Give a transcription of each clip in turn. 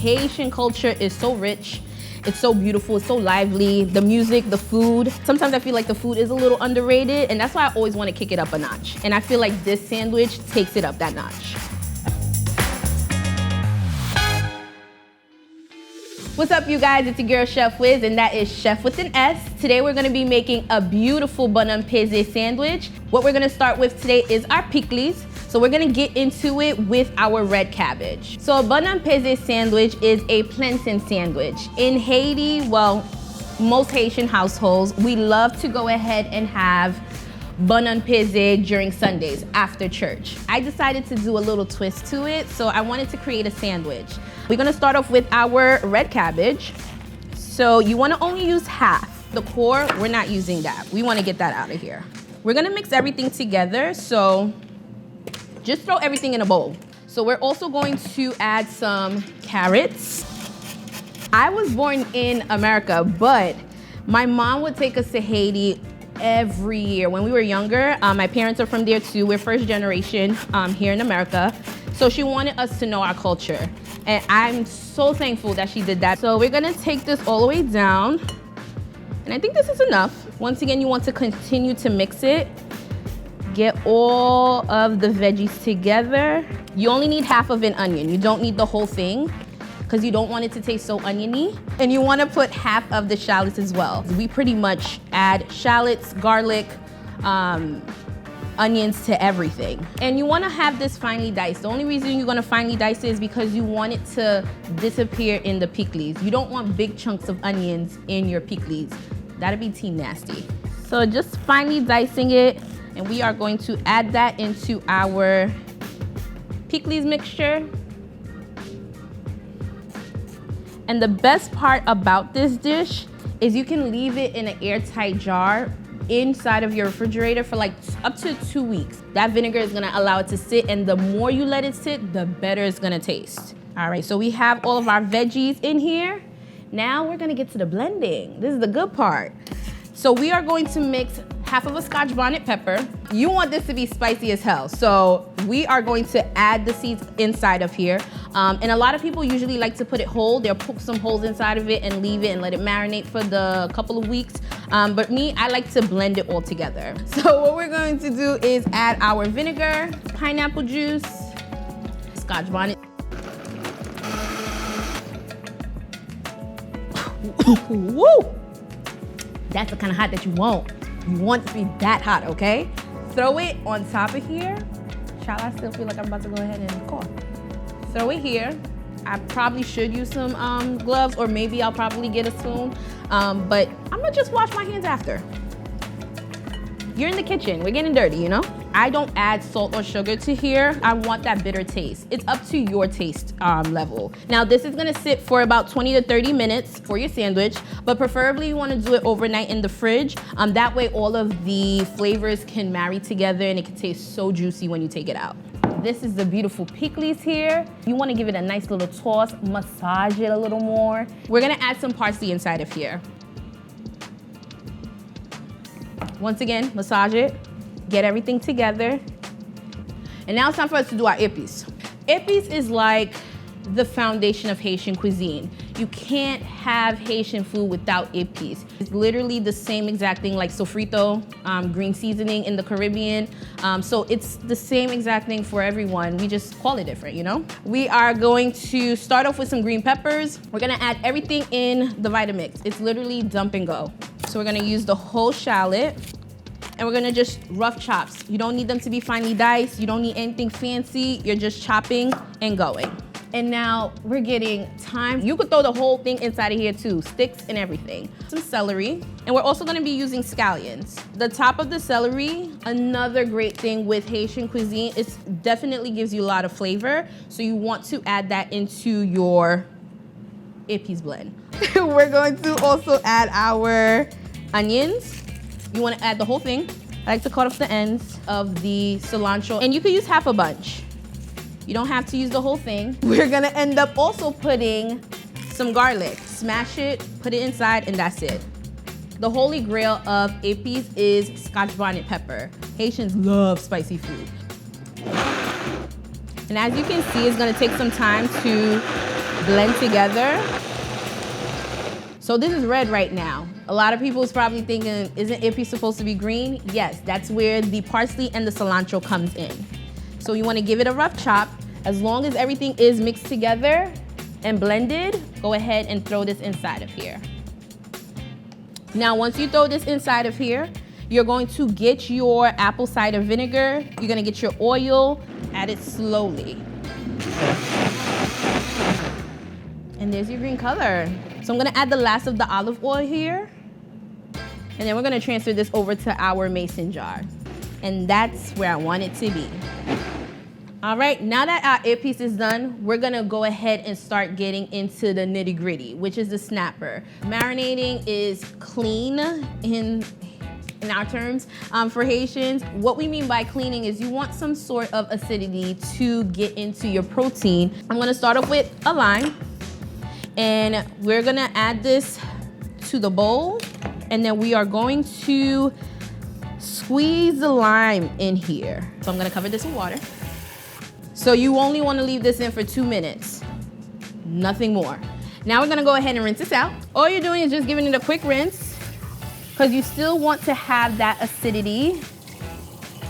Haitian culture is so rich. It's so beautiful, it's so lively. The music, the food. Sometimes I feel like the food is a little underrated, and that's why I always want to kick it up a notch. And I feel like this sandwich takes it up that notch. What's up, you guys? It's your girl, Chef Wiz, and that is Chef with an S. Today, we're gonna be making a beautiful bun peze sandwich. What we're gonna start with today is our pickles. So we're gonna get into it with our red cabbage. So a bun peze sandwich is a plantain sandwich. In Haiti, well, most Haitian households, we love to go ahead and have bun peze during Sundays after church. I decided to do a little twist to it, so I wanted to create a sandwich. We're gonna start off with our red cabbage. So you wanna only use half. The core, we're not using that. We wanna get that out of here. We're gonna mix everything together, so just throw everything in a bowl. So we're also going to add some carrots. I was born in America, but my mom would take us to Haiti every year. When we were younger, my parents are from there too. We're first generation here in America. So she wanted us to know our culture. And I'm so thankful that she did that. So we're gonna take this all the way down. And I think this is enough. Once again, you want to continue to mix it. Get all of the veggies together. You only need half of an onion. You don't need the whole thing because you don't want it to taste so oniony. And you want to put half of the shallots as well. We pretty much add shallots, garlic, onions to everything. And you want to have this finely diced. The only reason you're going to finely dice it is because you want it to disappear in the pickles. You don't want big chunks of onions in your pickles. That'd be team nasty. So just finely dicing it. And we are going to add that into our pickles mixture. And the best part about this dish is you can leave it in an airtight jar inside of your refrigerator for like up to 2 weeks. That vinegar is gonna allow it to sit, and the more you let it sit, the better it's gonna taste. All right, so we have all of our veggies in here. Now we're gonna get to the blending. This is the good part. So we are going to mix half of a Scotch bonnet pepper. You want this to be spicy as hell. So we are going to add the seeds inside of here. And a lot of people usually like to put it whole. They'll poke some holes inside of it and leave it and let it marinate for the couple of weeks. But me, I like to blend it all together. So what we're going to do is add our vinegar, pineapple juice, Scotch bonnet. Woo! That's the kind of hot that you want. You want it to be that hot, okay? Throw it on top of here. Child, I still feel like I'm about to go ahead and cough. Throw it here. I probably should use some gloves, or maybe I'll probably get a spoon. But I'm gonna just wash my hands after. You're in the kitchen, we're getting dirty, you know? I don't add salt or sugar to here. I want that bitter taste. It's up to your taste level. Now this is gonna sit for about 20 to 30 minutes for your sandwich, but preferably you wanna do it overnight in the fridge. That way all of the flavors can marry together and it can taste so juicy when you take it out. This is the beautiful pickles here. You wanna give it a nice little toss, massage it a little more. We're gonna add some parsley inside of here. Once again, massage it, get everything together. And now it's time for us to do our épis. Épis is like the foundation of Haitian cuisine. You can't have Haitian food without épis. It's literally the same exact thing like sofrito, green seasoning in the Caribbean. So it's the same exact thing for everyone. We just call it different, you know? We are going to start off with some green peppers. We're gonna add everything in the Vitamix. It's literally dump and go. So we're gonna use the whole shallot, and we're gonna just rough chops. You don't need them to be finely diced. You don't need anything fancy. You're just chopping and going. And now we're getting thyme. You could throw the whole thing inside of here too, sticks and everything. Some celery, and we're also gonna be using scallions. The top of the celery, another great thing with Haitian cuisine, it definitely gives you a lot of flavor. So you want to add that into your épis blend. We're going to also add our onions. You want to add the whole thing. I like to cut off the ends of the cilantro, and you could use half a bunch. You don't have to use the whole thing. We're gonna end up also putting some garlic. Smash it, put it inside, and that's it. The holy grail of épis is Scotch bonnet pepper. Haitians love spicy food. And as you can see, it's gonna take some time to blend together. So this is red right now. A lot of people is probably thinking, isn't Ippy supposed to be green? Yes, that's where the parsley and the cilantro comes in. So you wanna give it a rough chop. As long as everything is mixed together and blended, go ahead and throw this inside of here. Now, once you throw this inside of here, you're going to get your apple cider vinegar. You're gonna get your oil, add it slowly. And there's your green color. So I'm gonna add the last of the olive oil here. And then we're gonna transfer this over to our mason jar. And that's where I want it to be. All right, now that our ear piece is done, we're gonna go ahead and start getting into the nitty gritty, which is the snapper. Marinating is clean in our terms. For Haitians, what we mean by cleaning is you want some sort of acidity to get into your protein. I'm gonna start off with a lime, and we're gonna add this to the bowl, and then we are going to squeeze the lime in here. So I'm gonna cover this with water. So you only wanna leave this in for 2 minutes, nothing more. Now we're gonna go ahead and rinse this out. All you're doing is just giving it a quick rinse, because you still want to have that acidity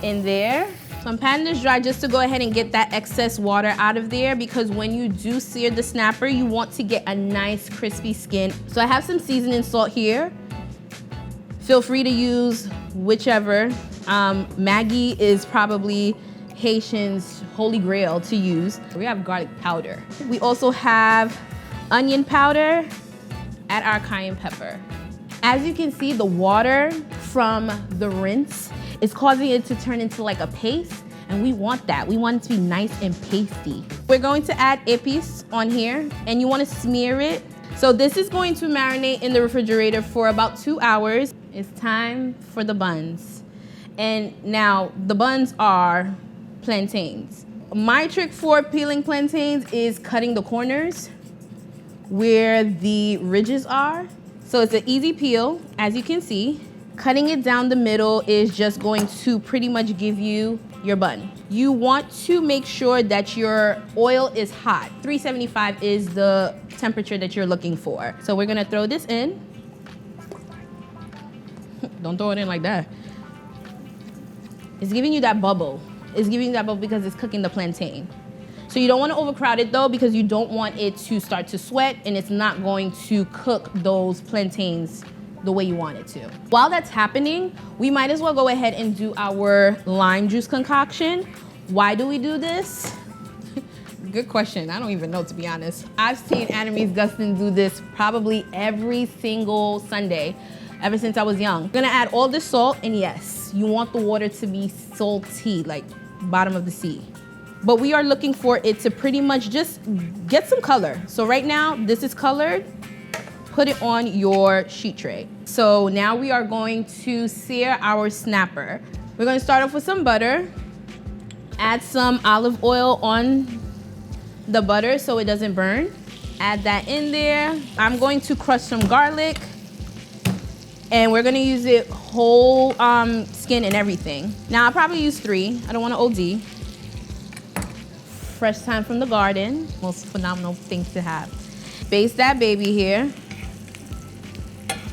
in there. So I'm patting this dry just to go ahead and get that excess water out of there, because when you do sear the snapper, you want to get a nice crispy skin. So I have some seasoning salt here. Feel free to use whichever. Maggi is probably Haitians' holy grail to use. We have garlic powder. We also have onion powder, add our cayenne pepper. As you can see, the water from the rinse is causing it to turn into like a paste, and we want that. We want it to be nice and pasty. We're going to add ippies on here, and you want to smear it. So this is going to marinate in the refrigerator for about 2 hours. It's time for the buns. And now the buns are plantains. My trick for peeling plantains is cutting the corners where the ridges are. So it's an easy peel, as you can see. Cutting it down the middle is just going to pretty much give you your bun. You want to make sure that your oil is hot. 375 is the temperature that you're looking for. So we're gonna throw this in. Don't throw it in like that. It's giving you that bubble. It's giving you that bubble because it's cooking the plantain. So you don't want to overcrowd it though, because you don't want it to start to sweat, and it's not going to cook those plantains the way you want it to. While that's happening, we might as well go ahead and do our lime juice concoction. Why do we do this? Good question. I don't even know, to be honest. I've seen Annalise Gustin do this probably every single Sunday ever since I was young. I'm gonna add all the salt, and yes, you want the water to be salty, like bottom of the sea. But we are looking for it to pretty much just get some color. So right now, this is colored. Put it on your sheet tray. So now we are going to sear our snapper. We're gonna start off with some butter. Add some olive oil on the butter so it doesn't burn. Add that in there. I'm going to crush some garlic, and we're gonna use it whole skin and everything. Now I'll probably use 3. I don't wanna OD. Fresh thyme from the garden. Most phenomenal thing to have. Baste that baby here.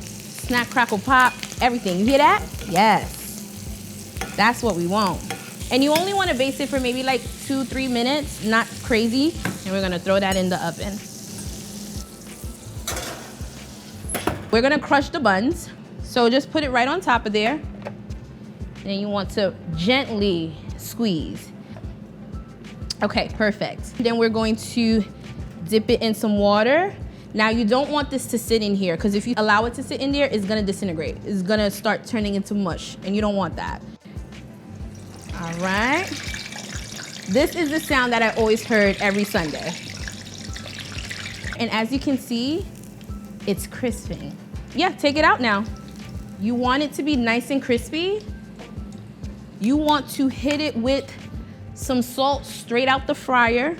Snap, crackle, pop, everything. You hear that? Yes. That's what we want. And you only wanna baste it for maybe like 2-3 minutes, not crazy. And we're gonna throw that in the oven. We're gonna crush the buns. So just put it right on top of there. And you want to gently squeeze. Okay, perfect. Then we're going to dip it in some water. Now you don't want this to sit in here, because if you allow it to sit in there, it's gonna disintegrate. It's gonna start turning into mush, and you don't want that. All right. This is the sound that I always heard every Sunday. And as you can see, it's crisping. Yeah, take it out now. You want it to be nice and crispy. You want to hit it with some salt straight out the fryer.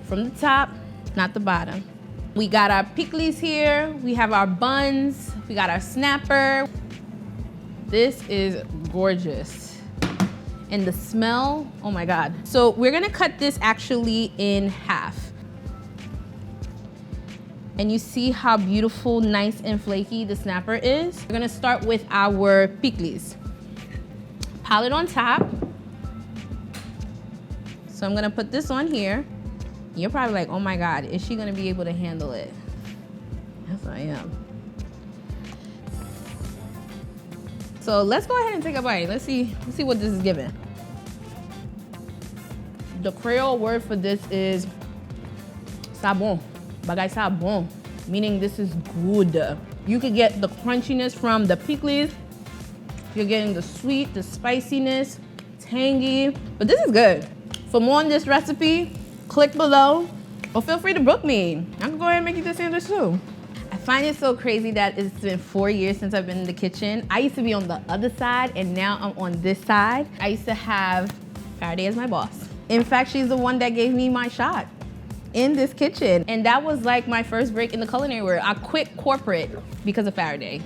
From the top, not the bottom. We got our pickles here. We have our buns. We got our snapper. This is gorgeous. And the smell, oh my God. So we're gonna cut this actually in half. And you see how beautiful, nice, and flaky the snapper is. We're gonna start with our pickles. Pile it on top. So I'm gonna put this on here. You're probably like, oh my God, is she gonna be able to handle it? Yes, I am. So let's go ahead and take a bite. Let's see what this is giving. The Creole word for this is sabon. Bagay sabon, meaning this is good. You could get the crunchiness from the pickles. You're getting the sweet, the spiciness, tangy, but this is good. For more on this recipe, click below or feel free to book me. I can go ahead and make you this sandwich too. I find it so crazy that it's been 4 years since I've been in the kitchen. I used to be on the other side and now I'm on this side. I used to have Faraday as my boss. In fact, she's the one that gave me my shot in this kitchen. And that was like my first break in the culinary world. I quit corporate because of Faraday.